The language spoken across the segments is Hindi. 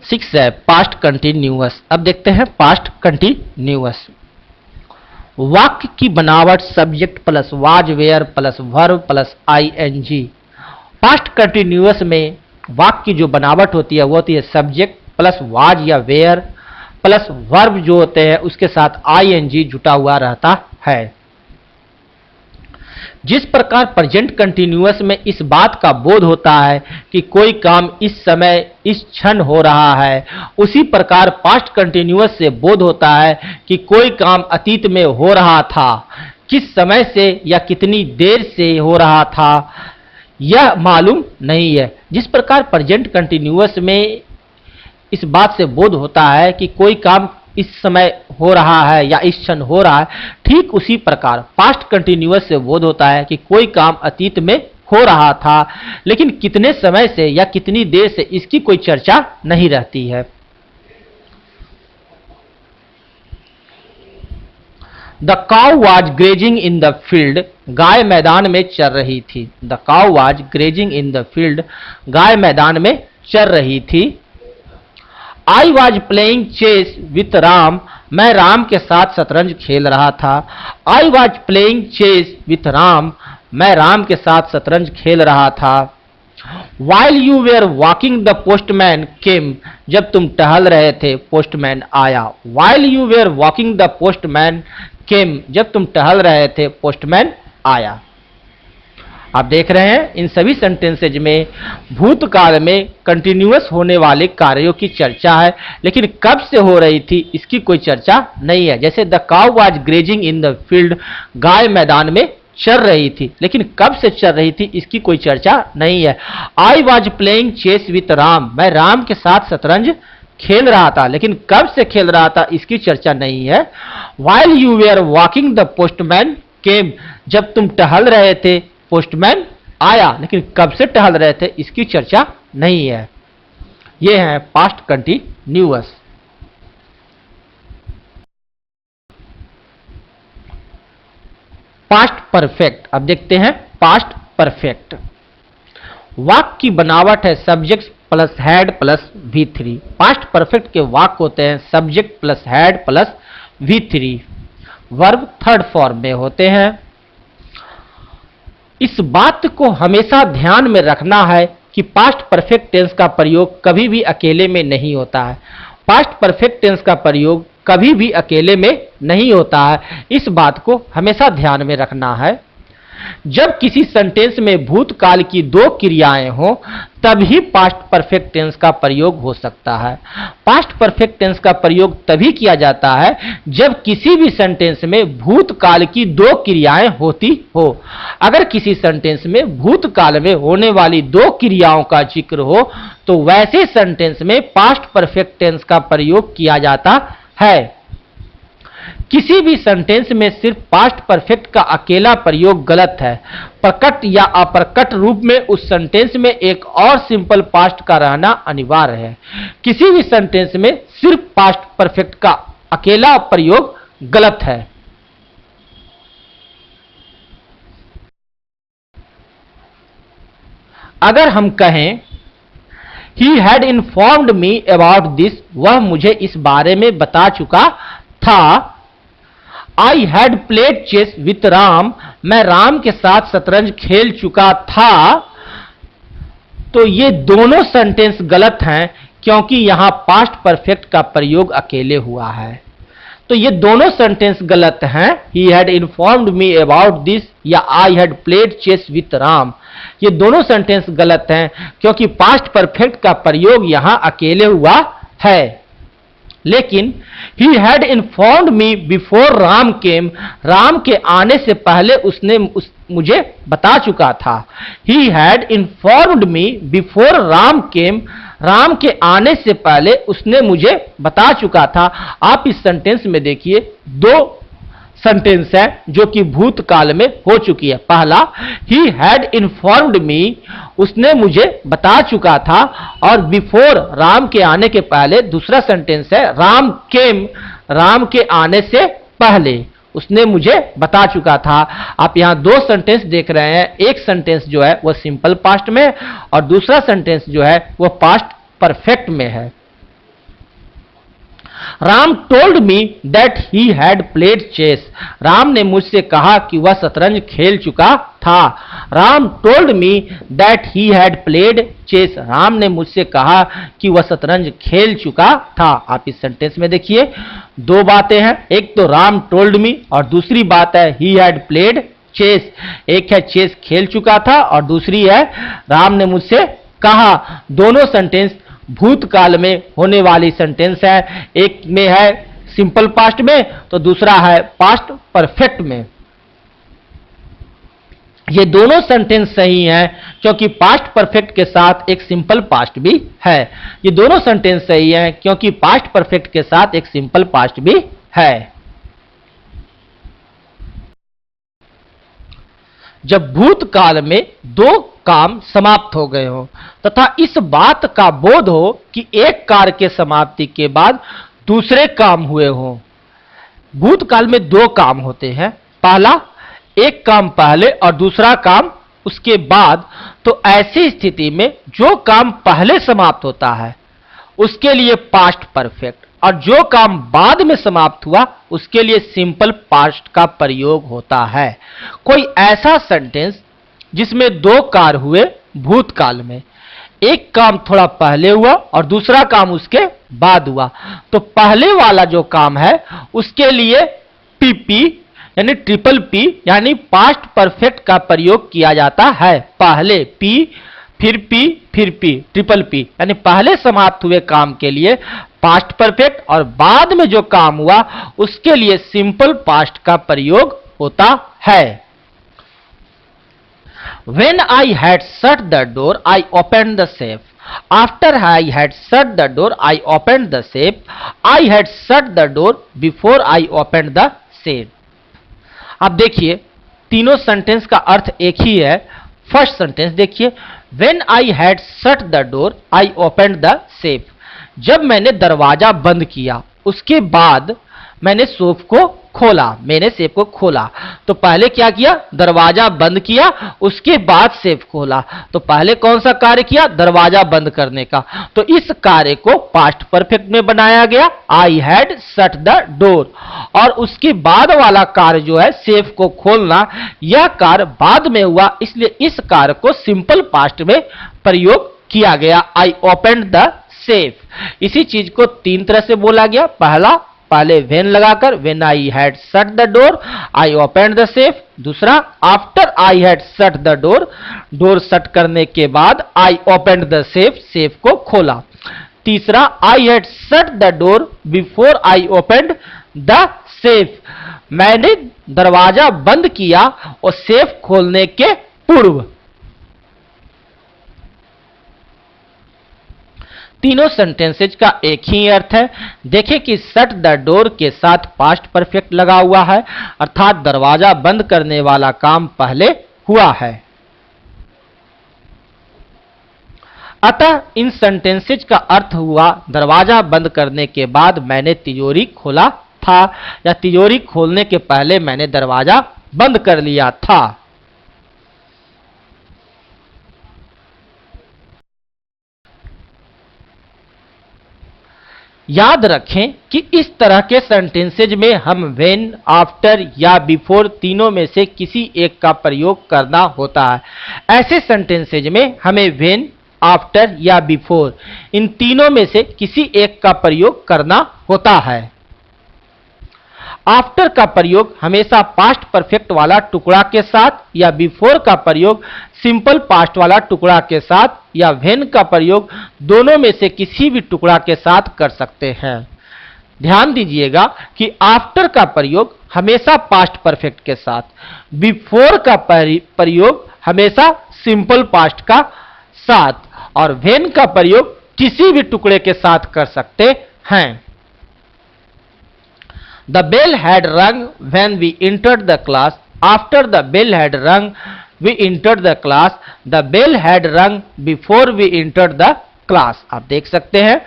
6 है पास्ट कंटिन्यूअस। अब देखते हैं पास्ट कंटिन्यूअस। वाक्य की बनावट subject plus was were plus verb plus ING. Past continuous में वाक्य की जो बनावट होती है वो होती है सब्जेक्ट प्लस वाज या वेयर प्लस वर्ब जो होते हैं उसके साथ आईएनजी जुटा हुआ रहता है। जिस प्रकार प्रेजेंट कंटिन्यूअस में इस बात का बोध होता है कि कोई काम इस समय इस क्षण हो रहा है, उसी प्रकार पास्ट कंटिन्यूअस से बोध होता है कि कोई काम अतीत में हो रहा था। किस समय से या कितनी देर से हो रहा था यह मालूम नहीं है। जिस प्रकार प्रेजेंट कंटिन्यूअस में इस बात से बोध होता है कि कोई काम इस समय हो रहा है या इस क्षण हो रहा है, ठीक उसी प्रकार पास्ट कंटिन्यूअस से बोध होता है कि कोई काम अतीत में हो रहा था, लेकिन कितने समय से या कितनी देर से इसकी कोई चर्चा नहीं रहती है। The cow was grazing in the field. गाय मैदान में चर रही थी। The cow was grazing in the field. गाय मैदान में चर रही थी। I was playing chess with Ram. मैं राम के साथ शतरंज खेल रहा था। I was playing chess with Ram. मैं राम के साथ शतरंज खेल रहा था। While you were walking the postman came. जब तुम टहल रहे थे पोस्टमैन आया। While you were walking the postman came. जब तुम टहल रहे थे पोस्टमैन आया। आप देख रहे हैं इन सभी सेंटेंसेज में भूतकाल में कंटिन्यूअस होने वाले कार्यों की चर्चा है, लेकिन कब से हो रही थी इसकी कोई चर्चा नहीं है। जैसे the cow was grazing in the field. गाय मैदान में चर रही थी, लेकिन कब से चर रही थी इसकी कोई चर्चा नहीं है। I was playing chess with Ram. मैं राम के साथ शतरंज खेल रहा था, लेकिन कब से खेल रहा था इसकी चर्चा नहीं है। While you were walking the postman came. जब तुम टहल रहे थे पोस्टमैन आया, लेकिन कब से टहल रहे थे इसकी चर्चा नहीं है। यह है पास्ट कंटिन्यूअस। Past perfect. अब देखते हैं पास्ट परफेक्ट। वाक्य की बनावट है subject plus had plus V3। Past perfect के वाक्य होते हैं subject plus had plus V3। Verb third form में होते हैं। इस बात को हमेशा ध्यान में रखना है कि पास्ट परफेक्ट टेंस का प्रयोग कभी भी अकेले में नहीं होता है। पास्ट परफेक्ट टेंस का प्रयोग कभी भी अकेले में नहीं होता है। इस बात को हमेशा ध्यान में रखना है। जब किसी सेंटेंस में भूतकाल की दो क्रियाएं हो तभी पास्ट परफेक्ट टेंस का प्रयोग हो सकता है। पास्ट परफेक्ट टेंस का प्रयोग तभी किया जाता है जब किसी भी सेंटेंस में भूतकाल की दो क्रियाएं होती हो। अगर किसी सेंटेंस में भूतकाल में होने वाली दो क्रियाओं का जिक्र हो तो वैसे सेंटेंस में पास्ट परफेक्ट टेंस का प्रयोग किया जाता है। किसी भी सेंटेंस में सिर्फ पास्ट परफेक्ट का अकेला प्रयोग गलत है। प्रकट या अप्रकट रूप में उस सेंटेंस में एक और सिंपल पास्ट का रहना अनिवार्य है। किसी भी सेंटेंस में सिर्फ पास्ट परफेक्ट का अकेला प्रयोग गलत है। अगर हम कहें He had informed me about this, वह मुझे इस बारे में बता चुका था। I had played chess with Ram, मैं राम के साथ शतरंज खेल चुका था। तो ये दोनों सेंटेंस गलत हैं क्योंकि यहां पास्ट परफेक्ट का प्रयोग अकेले हुआ है। तो ये दोनों सेंटेंस गलत हैं। He had informed me about this या I had played chess with Ram, ये दोनों सेंटेंस गलत हैं क्योंकि पास्ट परफेक्ट का प्रयोग यहां अकेले हुआ है। लेकिन he had informed me before Ram came, Ram के आने से पहले उसने मुझे बता चुका था। He had informed me before Ram came, Ram के आने से पहले उसने मुझे बता चुका था। आप इस सेंटेंस में देखिए दो सेंटेंस है जो कि भूतकाल में हो चुकी है। पहला he had informed me, उसने मुझे बता चुका था, और बिफोर राम के आने के पहले दूसरा सेंटेंस है राम केम, राम के आने से पहले उसने मुझे बता चुका था। आप यहां दो सेंटेंस देख रहे हैं, एक सेंटेंस जो है वह सिंपल पास्ट में और दूसरा सेंटेंस जो है वह पास्ट परफेक्ट में है। Ram told me that he had played chess. Ram ने मुझसे कहा कि वह शतरंज खेल चुका था। Ram told me that he had played chess. Ram ने मुझसे कहा कि वह शतरंज खेल चुका था। आप इस सेंटेंस में देखिए दो बातें हैं, एक तो राम टोल्ड मी और दूसरी बात है ही हैड प्लेड चेस। एक है चेस खेल चुका था और दूसरी है राम ने मुझसे कहा। दोनों सेंटेंस भूतकाल में होने वाली सेंटेंस है। एक में है सिंपल पास्ट में तो दूसरा है पास्ट परफेक्ट में। ये दोनों सेंटेंस सही हैं क्योंकि पास्ट परफेक्ट के साथ एक सिंपल पास्ट भी है। ये दोनों सेंटेंस सही हैं क्योंकि पास्ट परफेक्ट के साथ एक सिंपल पास्ट भी है। जब भूतकाल में दो काम समाप्त हो गए हो तथा इस बात का बोध हो कि एक कार्य के समाप्ति के बाद दूसरे काम हुए हो। भूतकाल में दो काम होते हैं, पहला एक काम पहले और दूसरा काम उसके बाद। तो ऐसी स्थिति में जो काम पहले समाप्त होता है उसके लिए पास्ट परफेक्ट और जो काम बाद में समाप्त हुआ उसके लिए सिंपल पास्ट का प्रयोग होता है। कोई ऐसा सेंटेंस जिसमें दो कार्य हुए भूतकाल में, एक काम थोड़ा पहले हुआ और दूसरा काम उसके बाद हुआ, तो पहले वाला जो काम है उसके लिए पीपी यानी ट्रिपल पी यानी पास्ट परफेक्ट का प्रयोग किया जाता है। पहले पी फिर पी ट्रिपल पी यानी पहले समाप्त हुए काम के लिए पास्ट परफेक्ट और बाद में जो काम हुआ उसके लिए सिंपल पास्ट का प्रयोग होता है। When I had shut the door, I opened the safe. After I had shut the door, I opened the safe. I had shut the door before I opened the safe. अब देखिए तीनों सेंटेंस का अर्थ एक ही है। फर्स्ट सेंटेंस देखिए, When I had shut the door, I opened the safe. जब मैंने दरवाजा बंद किया उसके बाद मैंने सेफ को खोला, मैंने सेफ को खोला। तो पहले क्या किया, दरवाजा बंद किया, उसके बाद सेफ खोला। तो पहले कौन सा कार्य किया, दरवाजा बंद करने का। तो इस कार्य को पास्ट परफेक्ट में बनाया गया, आई हैड शट द डोर। और उसके बाद वाला कार्य जो है सेफ को खोलना, यह कार्य बाद में हुआ, इसलिए इस कार्य को सिंपल पास्ट में प्रयोग किया गया, आई ओपनड द सेफ। इसी चीज को तीन तरह से बोला गया। पहले व्हेन लगाकर, when I had shut the door I opened the safe. दूसरा after I had shut the door, door shut करने के बाद I opened the safe, safe को खोला। तीसरा I had shut the door before I opened the safe, मैंने दरवाजा बंद किया और सेफ खोलने के पूर्व। तीनों सेंटेंसेज का एक ही अर्थ है। देखें कि शट द डोर के साथ पास्ट परफेक्ट लगा हुआ है, अर्थात दरवाजा बंद करने वाला काम पहले हुआ है। अतः इन सेंटेंसेज का अर्थ हुआ दरवाजा बंद करने के बाद मैंने तिजोरी खोला था, या तिजोरी खोलने के पहले मैंने दरवाजा बंद कर लिया था। याद रखें कि इस तरह के सेंटेंसेज में हम व्हेन, आफ्टर या बिफोर तीनों में से किसी एक का प्रयोग करना होता है। ऐसे सेंटेंसेज में हमें व्हेन, आफ्टर या बिफोर इन तीनों में से किसी एक का प्रयोग करना होता है। आफ्टर का प्रयोग हमेशा पास्ट परफेक्ट वाला टुकड़ा के साथ, या बिफोर का प्रयोग सिंपल पास्ट वाला टुकड़ा के साथ, या व्हेन का प्रयोग दोनों में से किसी भी टुकड़ा के साथ कर सकते हैं। ध्यान दीजिएगा कि आफ्टर का प्रयोग हमेशा पास्ट परफेक्ट के साथ, बिफोर का प्रयोग हमेशा सिंपल पास्ट का साथ, और व्हेन का प्रयोग किसी भी टुकड़े के साथ कर सकते हैं। The bell had rung when we entered the class. After the bell had rung, we entered the class. The bell had rung before we entered the class. आप देख सकते हैं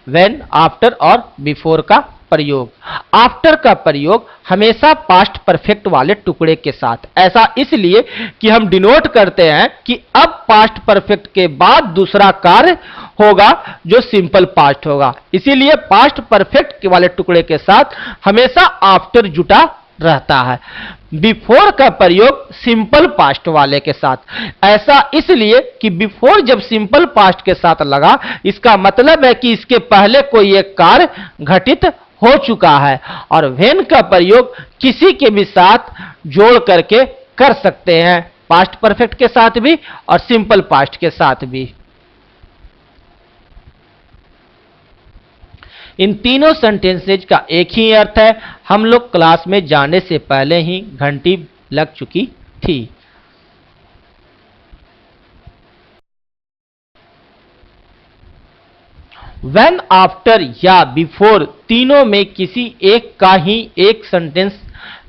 when, after और before का प्रयोग। आफ्टर का प्रयोग हमेशा पास्ट परफेक्ट वाले टुकड़े के साथ, ऐसा इसलिए कि हम डिनोट करते हैं कि अब पास्ट परफेक्ट के बाद दूसरा कार्य होगा जो सिंपल पास्ट होगा। इसीलिए पास्ट परफेक्ट वाले टुकड़े के साथ हमेशा आफ्टर जुटा रहता है। बिफोर का प्रयोग सिंपल पास्ट वाले के साथ, ऐसा इसलिए कि बिफोर जब सिंपल पास्ट के साथ लगा, इसका मतलब है कि इसके पहले कोई एक कार्य घटित हो चुका है। और व्हेन का प्रयोग किसी के भी साथ जोड़ करके कर सकते हैं, पास्ट परफेक्ट के साथ भी और सिंपल पास्ट के साथ भी। इन तीनों सेंटेंसेज का एक ही अर्थ है। हम लोग क्लास में जाने से पहले ही घंटी लग चुकी थी। व्हेन, आफ्टर या बिफोर तीनों में किसी एक का ही एक सेंटेंस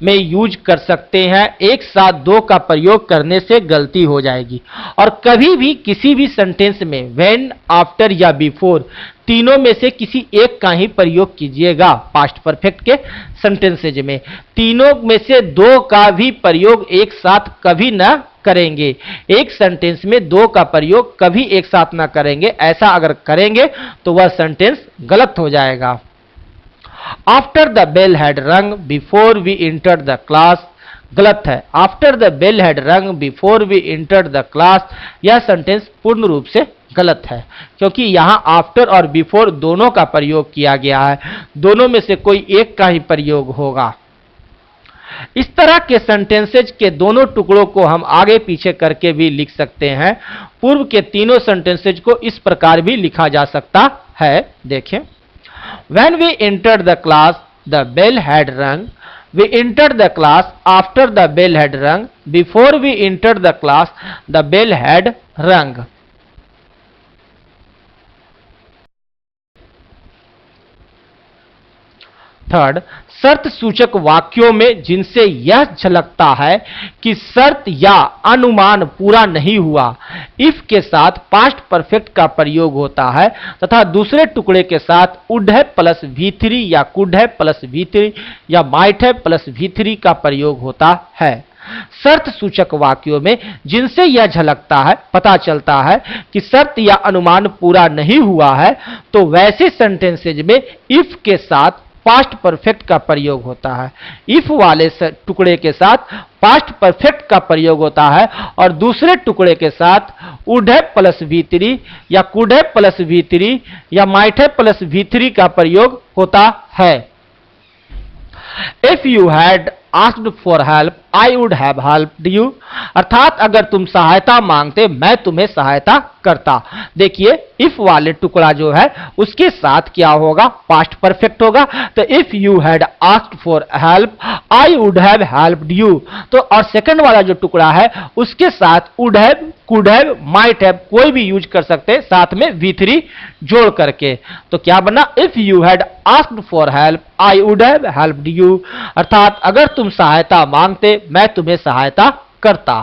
में यूज कर सकते हैं। एक साथ दो का प्रयोग करने से गलती हो जाएगी। और कभी भी किसी भी सेंटेंस में व्हेन, आफ्टर या बिफोर तीनों में से किसी एक का ही प्रयोग कीजिएगा। पास्ट परफेक्ट के सेंटेंसेज में तीनों में से दो का भी प्रयोग एक साथ कभी ना करेंगे। एक सेंटेंस में दो का प्रयोग कभी एक साथ ना करेंगे। ऐसा अगर करेंगे तो वह सेंटेंस गलत हो जाएगा। After the bell had rung before we entered the class गलत है। After the bell had rung before we entered the class, यह सेंटेंस पूर्ण रूप से गलत है, क्योंकि यहां आफ्टर और बिफोर दोनों का प्रयोग किया गया है। दोनों में से कोई एक का ही प्रयोग होगा। इस तरह के सेंटेंसेज के दोनों टुकड़ों को हम आगे पीछे करके भी लिख सकते हैं। पूर्व के तीनों सेंटेंसेज को इस प्रकार भी लिखा जा सकता है। देखें, When we entered the class, the bell had rung. We entered the class after the bell had rung. Before we entered the class, the bell had rung. Third, शर्त सूचक वाक्यों में जिनसे यह झलकता है कि शर्त या अनुमान पूरा नहीं हुआ, इफ के साथ पास्ट परफेक्ट का प्रयोग होता है तथा दूसरे टुकड़े के साथ वुड हैव प्लस V3 या कुड हैव प्लस V3 या माइट हैव प्लस V3 का प्रयोग होता है। शर्त सूचक वाक्यों में जिनसे यह झलकता है, पता चलता है कि शर्त या अनुमान पूरा नहीं हुआ है, तो वैसे सेंटेंसेज में इफ के साथ पास्ट परफेक्ट का प्रयोग होता है। इफ वाले टुकड़े के साथ पास्ट परफेक्ट का प्रयोग होता है और दूसरे टुकड़े के साथ वुड हैव प्लस V3 या कुड हैव प्लस V3 या माइट हैव प्लस V3 का प्रयोग होता है। If you had asked for help, I would have helped you. अर्थात अगर तुम सहायता मांगते मैं तुम्हें सहायता करता। देखिए, इफ वाले टुकड़ा जो है उसके साथ क्या होगा, पास्ट परफेक्ट होगा। तो if you had asked for help I would have helped you. तो और सेकंड वाला जो टुकड़ा है उसके साथ would have, could have, might have कोई भी यूज कर सकते हैं, साथ में V3 जोड़ करके। तो क्या बना, if you had asked for help I would have helped you. अर्थात अगर तुम सहायता मांगते मैं तुम्हें सहायता करता।